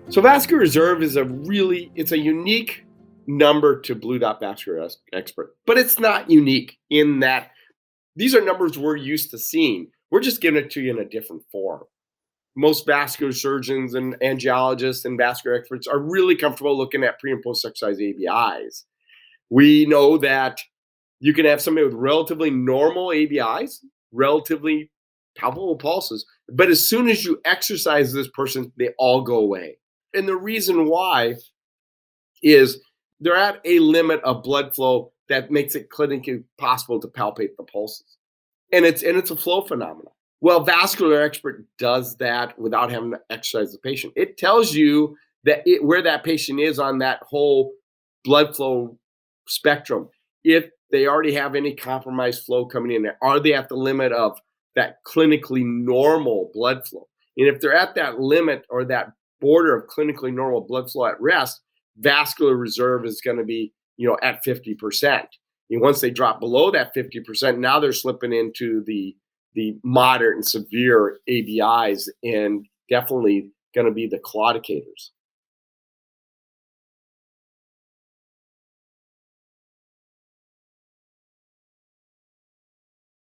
So vascular reserve is it's a unique number to BlueDop Vascular Expert, but it's not unique in that these are numbers we're used to seeing. We're just giving it to you in a different form. Most vascular surgeons and angiologists and vascular experts are really comfortable looking at pre and post exercise ABIs. We know that you can have somebody with relatively normal ABIs, relatively palpable pulses, but as soon as you exercise this person, they all go away. And the reason why is they're at a limit of blood flow that makes it clinically possible to palpate the pulses. And it's a flow phenomenon. Well, vascular expert does that without having to exercise the patient. It tells you where that patient is on that whole blood flow spectrum. If they already have any compromised flow coming in there, are they at the limit of that clinically normal blood flow? And if they're at that limit or that border of clinically normal blood flow at rest, vascular reserve is going to be, at 50%. And once they drop below that 50%, now they're slipping into the moderate and severe ABIs and definitely going to be the claudicators.